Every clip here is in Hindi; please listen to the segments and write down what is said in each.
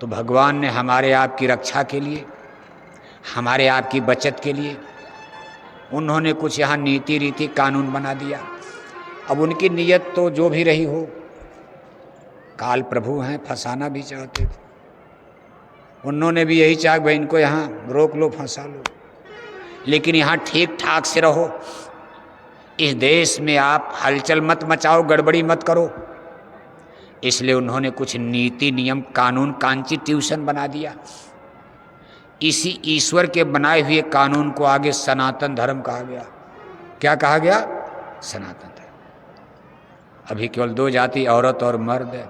तो भगवान ने हमारे आपकी रक्षा के लिए, हमारे आपकी बचत के लिए उन्होंने कुछ यहाँ नीति रीति कानून बना दिया। अब उनकी नीयत तो जो भी रही हो, काल प्रभु हैं, फंसाना भी चाहते थे। उन्होंने भी यही चाहा भाई इनको यहाँ रोक लो, फंसा लो, लेकिन यहाँ ठीक ठाक से रहो, इस देश में आप हलचल मत मचाओ, गड़बड़ी मत करो। इसलिए उन्होंने कुछ नीति नियम कानून कॉन्स्टिट्यूशन बना दिया। इसी ईश्वर के बनाए हुए कानून को आगे सनातन धर्म कहा गया। क्या कहा गया? सनातन धर्म। अभी केवल दो जाति, औरत और मर्द है।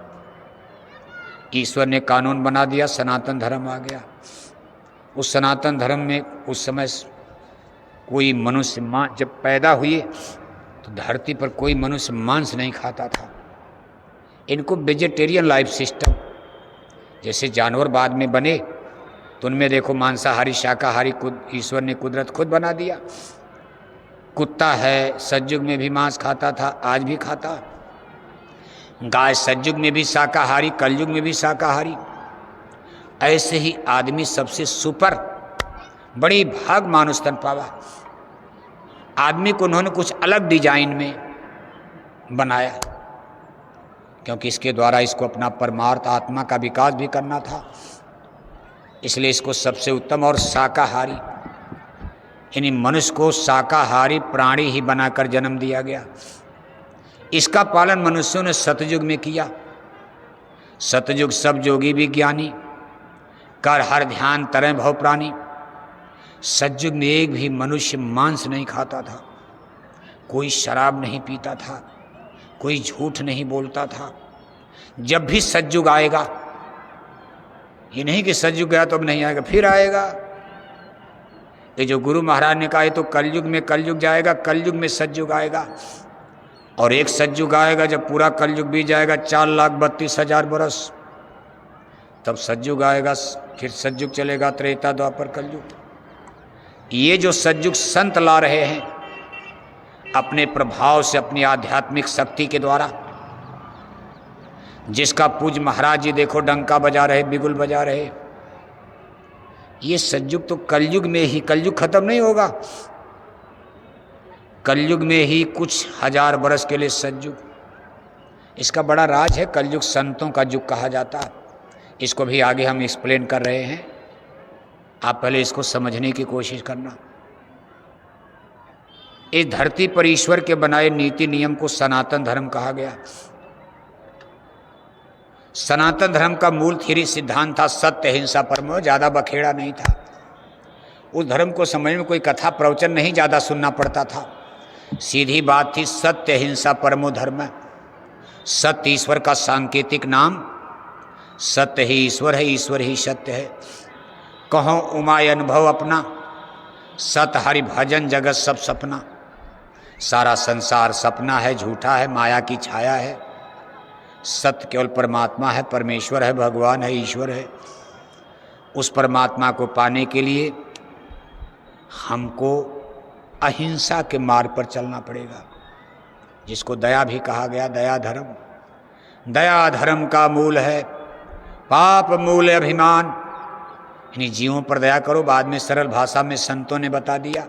ईश्वर ने कानून बना दिया, सनातन धर्म आ गया। उस सनातन धर्म में उस समय कोई मनुष्य जब पैदा हुए तो धरती पर कोई मनुष्य मांस नहीं खाता था। इनको वेजिटेरियन लाइफ सिस्टम, जैसे जानवर बाद में बने तो उनमें देखो मांसाहारी शाकाहारी ईश्वर ने कुदरत खुद बना दिया। कुत्ता है सतयुग में भी मांस खाता था, आज भी खाता। गाय सतयुग में भी शाकाहारी, कलयुग में भी शाकाहारी। ऐसे ही आदमी सबसे सुपर बड़ी भाग मानुष तन पावा। आदमी को उन्होंने कुछ अलग डिजाइन में बनाया, क्योंकि इसके द्वारा इसको अपना परमार्थ आत्मा का विकास भी करना था। इसलिए इसको सबसे उत्तम और शाकाहारी, यानी मनुष्य को शाकाहारी प्राणी ही बनाकर जन्म दिया गया। इसका पालन मनुष्यों ने सतयुग में किया। सतयुग सब जोगी भी ज्ञानी, कर हर ध्यान तरह भव प्राणी। सतयुग में एक भी मनुष्य मांस नहीं खाता था, कोई शराब नहीं पीता था, कोई झूठ नहीं बोलता था। जब भी सतयुग आएगा, ये नहीं कि सतयुग गया तो अब नहीं आएगा, फिर आएगा। ये जो गुरु महाराज ने कहा है तो कलयुग में कलयुग जाएगा, कलयुग में सतयुग आएगा। और एक सतयुग आएगा जब पूरा कलयुग बीत जाएगा 4,32,000 बरस, तब सतयुग आएगा। फिर सतयुग चलेगा त्रेता द्वापर कलयुग। ये जो सतयुग संत ला रहे हैं अपने प्रभाव से, अपनी आध्यात्मिक शक्ति के द्वारा, जिसका पूज महाराज जी देखो डंका बजा रहे, बिगुल बजा रहे। ये सतयुग तो कलयुग में ही, कलयुग खत्म नहीं होगा, कलयुग में ही कुछ हजार बरस के लिए सतयुग। इसका बड़ा राज है। कलयुग संतों का युग कहा जाता है। इसको भी आगे हम एक्सप्लेन कर रहे हैं, आप पहले इसको समझने की कोशिश करना। इस धरती पर ईश्वर के बनाए नीति नियम को सनातन धर्म कहा गया। सनातन धर्म का मूल थ्योरी सिद्धांत था सत्य हिंसा परमो। ज़्यादा बखेड़ा नहीं था। उस धर्म को समझने में कोई कथा प्रवचन नहीं ज़्यादा सुनना पड़ता था। सीधी बात थी, सत्य हिंसा परमो धर्म। सत्य ईश्वर का सांकेतिक नाम, सत्य ही ईश्वर है, ईश्वर ही सत्य है। कहो उमाय अनुभव अपना, सत हरि भजन जगत सब सपना। सारा संसार सपना है, झूठा है, माया की छाया है। सत्य केवल परमात्मा है, परमेश्वर है, भगवान है, ईश्वर है। उस परमात्मा को पाने के लिए हमको अहिंसा के मार्ग पर चलना पड़ेगा, जिसको दया भी कहा गया, दया धर्म। दया धर्म का मूल है, पाप मूल अभिमान। यानी जीवों पर दया करो। बाद में सरल भाषा में संतों ने बता दिया,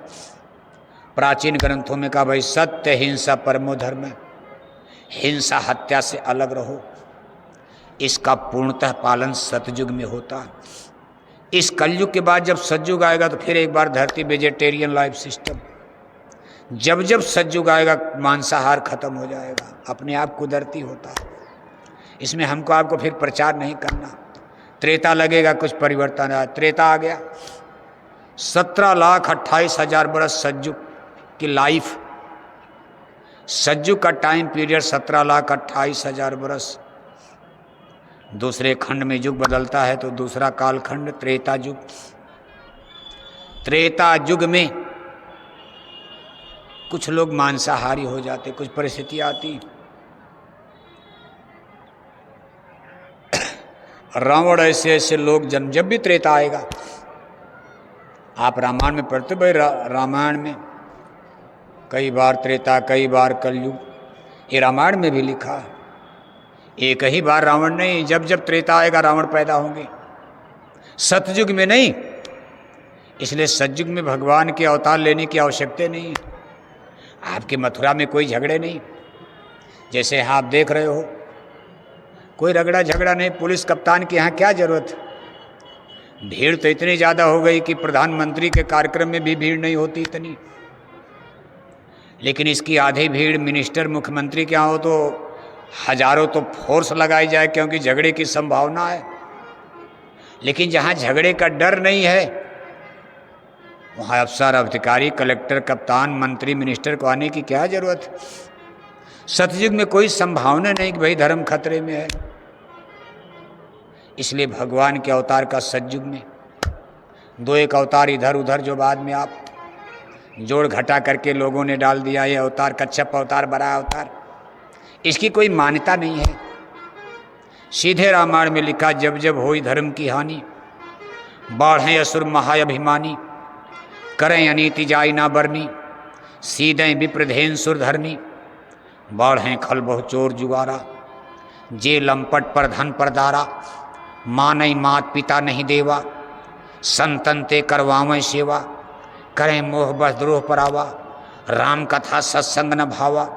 प्राचीन ग्रंथों में कहा भाई सत्य हिंसा परमो धर्म है। हिंसा हत्या से अलग रहो। इसका पूर्णतः पालन सतयुग में होता। इस कलयुग के बाद जब सतयुग आएगा तो फिर एक बार धरती वेजिटेरियन लाइफ सिस्टम। जब जब सतयुग आएगा मांसाहार खत्म हो जाएगा, अपने आप कुदरती होता है। इसमें हमको आपको फिर प्रचार नहीं करना। त्रेता लगेगा कुछ परिवर्तन आया, त्रेता आ गया। 17,28,000 बरस सतयुग की लाइफ। सतयुग का टाइम पीरियड 17,28,000 बरस। दूसरे खंड में युग बदलता है तो दूसरा कालखंड त्रेता युग। त्रेता युग में कुछ लोग मांसाहारी हो जाते, कुछ परिस्थिति आती। रावण ऐसे ऐसे लोग जन्म। जब भी त्रेता आएगा, आप रामायण में पढ़ते भाई, रामायण में कई बार त्रेता, कई बार कलयुग। ये रामायण में भी लिखा है। एक ही बार रावण नहीं, जब जब त्रेता आएगा रावण पैदा होंगे। सतयुग में नहीं। इसलिए सतयुग में भगवान के अवतार लेने की आवश्यकता नहीं है। आपके मथुरा में कोई झगड़े नहीं, जैसे आप देख रहे हो, कोई रगड़ा झगड़ा नहीं। पुलिस कप्तान के यहाँ क्या जरूरत है? भीड़ तो इतनी ज़्यादा हो गई कि प्रधानमंत्री के कार्यक्रम में भी भीड़ नहीं होती इतनी। लेकिन इसकी आधी भीड़ मिनिस्टर मुख्यमंत्री के यहाँ हो तो हजारों तो फोर्स लगाई जाए, क्योंकि झगड़े की संभावना है। लेकिन जहाँ झगड़े का डर नहीं है, वहाँ अफसर, अधिकारी, कलेक्टर, कप्तान, मंत्री, मिनिस्टर को आने की क्या जरूरत है? सतयुग में कोई संभावना नहीं कि भाई धर्म खतरे में है। इसलिए भगवान के अवतार का सतयुग में दो एक अवतार इधर उधर जो बाद में आप जोड़ घटा करके लोगों ने डाल दिया, ये अवतार कच्छप अवतार, बड़ा अवतार, इसकी कोई मान्यता नहीं है। सीधे रामायण में लिखा, जब जब होई धर्म की हानि, बाढ़ें असुर महाअभिमानी, करें अनीति जाई ना बरनी, सीधे विप्रधेन सुर धरनी, बाढ़ें खल बहु चोर जुगारा, जे लंपट पर धन पर दारा, मानई मात पिता नहीं देवा, संतन ते करवावें सेवा, करें मोह बस द्रोह परावा, राम कथा सत्संग न भावा,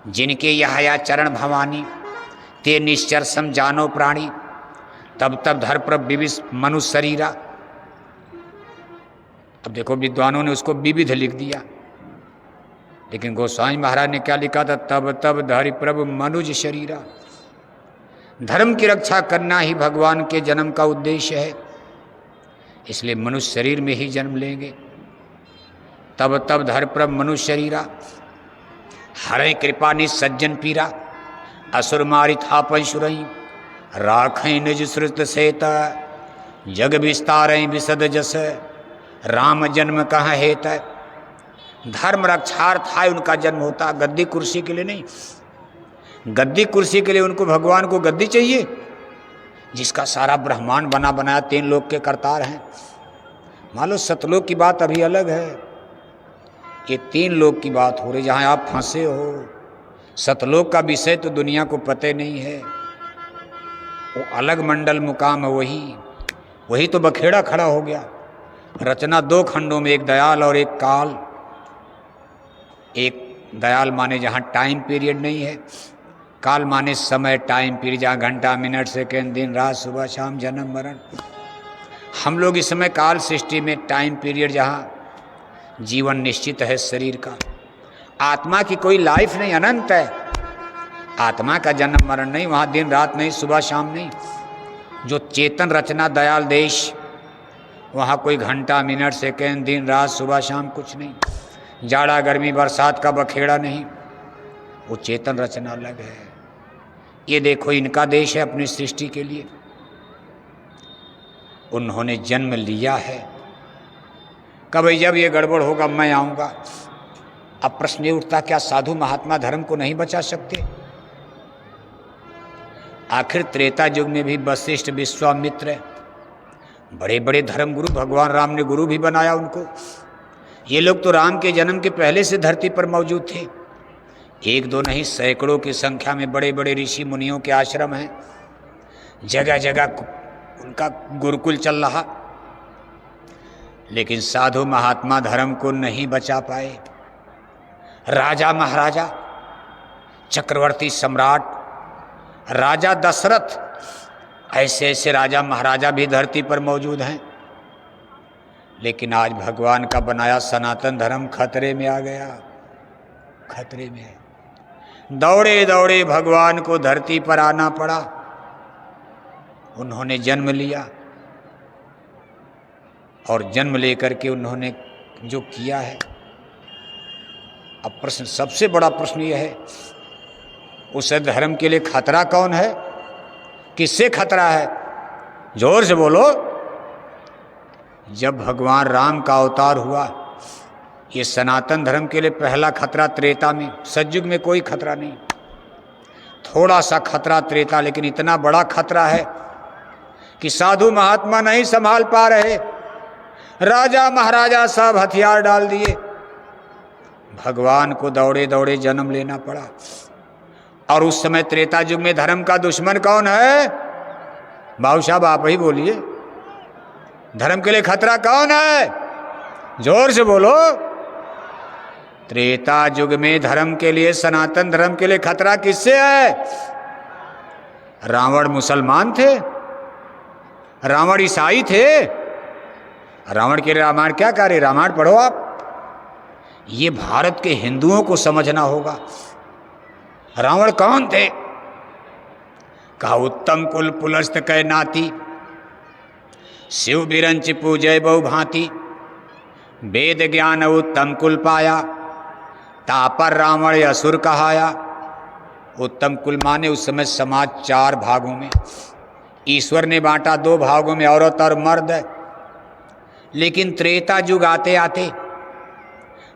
जिनके यह चरण भवानी, ते निश्चर सम जानो प्राणी, तब तब धर पर विविध मनुष्य शरीरा। अब देखो विद्वानों ने उसको विविध लिख दिया, लेकिन गोस्वामी महाराज ने क्या लिखा था? तब तब धरि प्रभु मनुज शरीरा। धर्म की रक्षा करना ही भगवान के जन्म का उद्देश्य है, इसलिए मनुष्य शरीर में ही जन्म लेंगे। तब तब धर प्रभु मनुष्य शरीरा, हरे कृपा नि सज्जन पीरा, असुर मारि थापन सुरई, राखें निज श्रुत सेत, जग विस्तारें विशद जस, राम जन्म कहाँ हेत। धर्म रक्षार्थ है उनका जन्म होता, गद्दी कुर्सी के लिए नहीं। गद्दी कुर्सी के लिए उनको, भगवान को गद्दी चाहिए, जिसका सारा ब्रह्मांड बना बनाया 3 लोक के करतार हैं। मान लो सतलोक की बात अभी अलग है, ये 3 लोक की बात हो रही जहाँ आप फंसे हो। सतलोक का विषय तो दुनिया को पता नहीं है, वो अलग मंडल मुकाम है। वही तो बखेड़ा खड़ा हो गया। रचना 2 खंडों में, एक दयाल और एक काल। एक दयाल माने जहाँ टाइम पीरियड नहीं है, काल माने समय, टाइम पीरियड, जहाँ घंटा मिनट सेकेंड दिन रात सुबह शाम जन्म मरण। हम लोग इस समय काल सृष्टि में टाइम पीरियड, जहाँ जीवन निश्चित है शरीर का। आत्मा की कोई लाइफ नहीं, अनंत है। आत्मा का जन्म मरण नहीं, वहाँ दिन रात नहीं, सुबह शाम नहीं। जो चेतन रचना दयाल देश, वहाँ कोई घंटा मिनट सेकेंड दिन रात सुबह शाम कुछ नहीं। जाड़ा गर्मी बरसात का बखेड़ा नहीं, वो चेतन रचना अलग है। ये देखो इनका देश है अपनी सृष्टि के लिए, उन्होंने जन्म लिया है। कभी जब ये गड़बड़ होगा मैं आऊँगा। अब प्रश्न ये उठता, क्या साधु महात्मा धर्म को नहीं बचा सकते? आखिर त्रेता युग में भी वशिष्ठ, विश्वामित्र, बड़े बड़े धर्म गुरु, भगवान राम ने गुरु भी बनाया उनको। ये लोग तो राम के जन्म के पहले से धरती पर मौजूद थे। 1-2 नहीं, सैकड़ों की संख्या में बड़े बड़े ऋषि मुनियों के आश्रम हैं। जगह जगह उनका गुरुकुल चल रहा, लेकिन साधु महात्मा धर्म को नहीं बचा पाए। राजा महाराजा, चक्रवर्ती सम्राट, राजा दशरथ, ऐसे ऐसे राजा महाराजा भी धरती पर मौजूद हैं। लेकिन आज भगवान का बनाया सनातन धर्म खतरे में आ गया, खतरे में है। दौड़े दौड़े भगवान को धरती पर आना पड़ा। उन्होंने जन्म लिया और जन्म लेकर के उन्होंने जो किया है। अब प्रश्न, सबसे बड़ा प्रश्न यह है, उस धर्म के लिए खतरा कौन है? किससे खतरा है? जोर से बोलो। जब भगवान राम का अवतार हुआ, ये सनातन धर्म के लिए पहला खतरा त्रेता में। सतयुग में कोई खतरा नहीं, थोड़ा सा खतरा त्रेता, लेकिन इतना बड़ा खतरा है कि साधु महात्मा नहीं संभाल पा रहे। राजा महाराजा सब हथियार डाल दिए, भगवान को दौड़े दौड़े जन्म लेना पड़ा। और उस समय त्रेता युग में धर्म का दुश्मन कौन है? बाबू साहब आप ही बोलिए, धर्म के लिए खतरा कौन है? जोर से बोलो। त्रेता युग में धर्म के लिए, सनातन धर्म के लिए खतरा किससे है? रावण मुसलमान थे, रावण ईसाई थे। रावण के लिए रामायण क्या करे? रामायण पढ़ो आप। ये भारत के हिंदुओं को समझना होगा। रावण कौन थे? कहा उत्तम कुल पुलस्त कै नाती, शिव बिरंच पूजय बहु भांति, वेद ज्ञान उत्तम कुल पाया, तापर रावण असुर कहाया। उत्तम कुल माने उस समय समाज 4 भागों में, ईश्वर ने बांटा 2 भागों में, औरत और मर्द। लेकिन त्रेता युग आते आते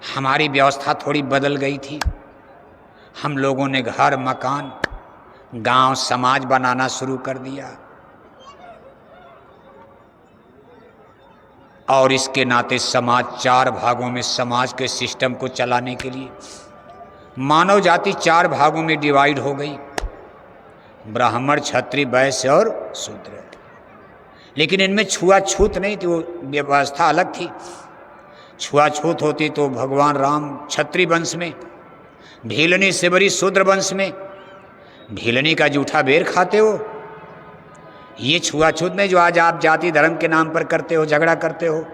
हमारी व्यवस्था थोड़ी बदल गई थी। हम लोगों ने घर मकान गांव समाज बनाना शुरू कर दिया, और इसके नाते समाज 4 भागों में, समाज के सिस्टम को चलाने के लिए मानव जाति 4 भागों में डिवाइड हो गई, ब्राह्मण, क्षत्रिय, वैश्य और शूद्र। लेकिन इनमें छुआछूत नहीं थी, वो व्यवस्था अलग थी। छुआछूत होती तो भगवान राम क्षत्रिय वंश में, भीलनी सेवरी शूद्र वंश में, भीलनी का जूठा बेर खाते हो। ये छुआछूत नहीं जो आज आप जाति धर्म के नाम पर करते हो, झगड़ा करते हो।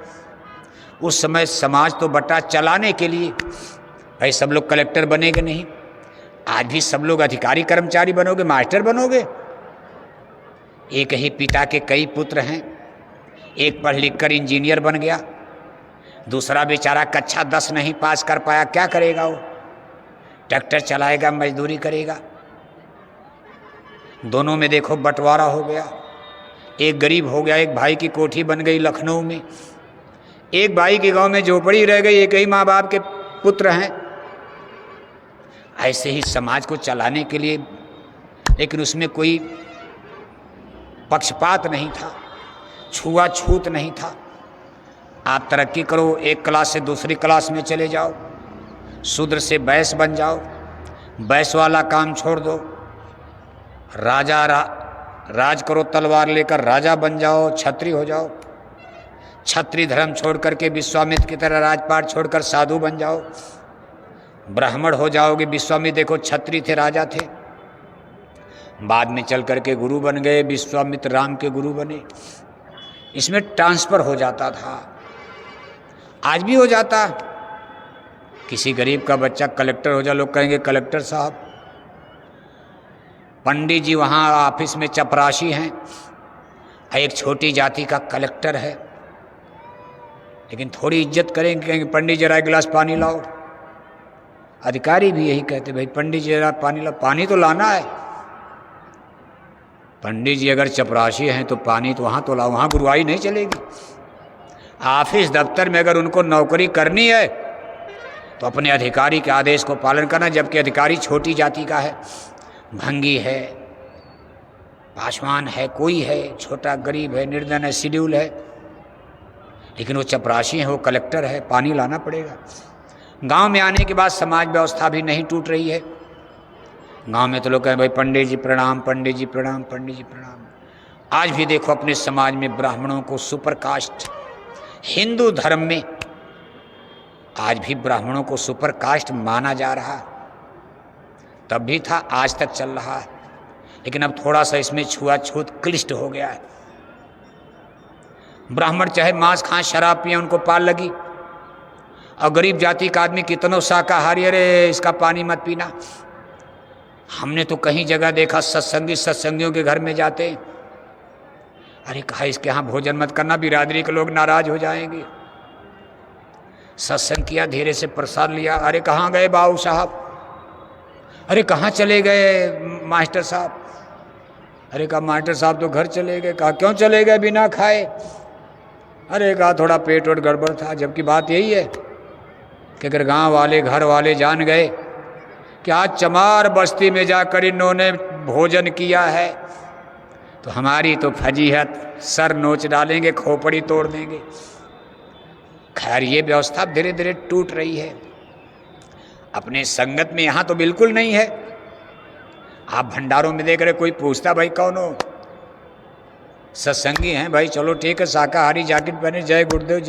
उस समय समाज तो बटा चलाने के लिए, भाई सब लोग कलेक्टर बनेंगे नहीं, आज भी सब लोग अधिकारी कर्मचारी बनोगे, मास्टर बनोगे। एक ही पिता के कई पुत्र हैं, एक पढ़ लिख कर इंजीनियर बन गया, दूसरा बेचारा कक्षा 10 नहीं पास कर पाया, क्या करेगा वो? ट्रैक्टर चलाएगा, मजदूरी करेगा। दोनों में देखो बंटवारा हो गया। एक गरीब हो गया, एक भाई की कोठी बन गई लखनऊ में, एक भाई के गांव में झोपड़ी रह गई, एक ही माँ बाप के पुत्र हैं। ऐसे ही समाज को चलाने के लिए, लेकिन उसमें कोई पक्षपात नहीं था, छुआछूत नहीं था। आप तरक्की करो, एक क्लास से दूसरी क्लास में चले जाओ, शूद्र से वैश्य बन जाओ, वैश्य वाला काम छोड़ दो, राज करो, तलवार लेकर राजा बन जाओ, क्षत्रिय हो जाओ, क्षत्रिय धर्म छोड़ करके विश्वामित्र की तरह राजपाट छोड़कर साधु बन जाओ, ब्राह्मण हो जाओगे। विश्वामित्र देखो क्षत्रिय थे, राजा थे, बाद में चल करके गुरु बन गए, विश्वामित्र राम के गुरु बने। इसमें ट्रांसफर हो जाता था, आज भी हो जाता। किसी गरीब का बच्चा कलेक्टर हो जाए, लोग कहेंगे कलेक्टर साहब। पंडित जी वहाँ ऑफिस में चपरासी हैं, एक छोटी जाति का कलेक्टर है, लेकिन थोड़ी इज्जत करेंगे, कहेंगे पंडित जरा एक गिलास पानी लाओ। अधिकारी भी यही कहते, भाई पंडित जी जरा पानी लाओ, पानी तो लाना है। पंडित जी अगर चपरासी हैं तो पानी तो वहाँ तो लाओ, वहाँ गुरुआई नहीं चलेगी। ऑफिस दफ्तर में अगर उनको नौकरी करनी है तो अपने अधिकारी के आदेश को पालन करना, जबकि अधिकारी छोटी जाति का है, भंगी है, पासवान है, कोई है, छोटा गरीब है, निर्धन है, शेड्यूल है, लेकिन वो चपरासी है, वो कलेक्टर है, पानी लाना पड़ेगा। गांव में आने के बाद समाज व्यवस्था भी नहीं टूट रही है। गांव में तो लोग कहें भाई पंडित जी प्रणाम, पंडित जी प्रणाम, पंडित जी प्रणाम। आज भी देखो अपने समाज में ब्राह्मणों को सुपर कास्ट, हिंदू धर्म में आज भी ब्राह्मणों को सुपर कास्ट माना जा रहा है। तब भी था, आज तक चल रहा है, लेकिन अब थोड़ा सा इसमें छुआछूत क्लिष्ट हो गया है। ब्राह्मण चाहे मांस खाएं, शराब पिए, उनको पाल लगी, और गरीब जाति का आदमी कितनों शाकाहारी, अरे इसका पानी मत पीना। हमने तो कहीं जगह देखा सत्संगी सत्संगियों के घर में जाते, अरे कहा इसके यहाँ भोजन मत करना, बिरादरी के लोग नाराज हो जाएंगे। सत्संग किया, धीरे से प्रसाद लिया, अरे कहाँ गए बाबू साहब, अरे कहाँ चले गए मास्टर साहब, अरे कहा मास्टर साहब तो घर चले गए। कहा क्यों चले गए बिना खाए? अरे कहा थोड़ा पेट वोट गड़बड़ था। जबकि बात यही है कि अगर गांव वाले घर वाले जान गए कि आज चमार बस्ती में जाकर इन्होंने भोजन किया है, तो हमारी तो फजीहत, सर नोच डालेंगे, खोपड़ी तोड़ देंगे। खैर ये व्यवस्था धीरे धीरे टूट रही है। अपने संगत में यहाँ तो बिल्कुल नहीं है। आप भंडारों में देख रहे, कोई पूछता भाई कौन हो, सत्संगी हैं भाई, चलो ठीक है, शाकाहारी जैकेट पहने, जय गुरुदेव जय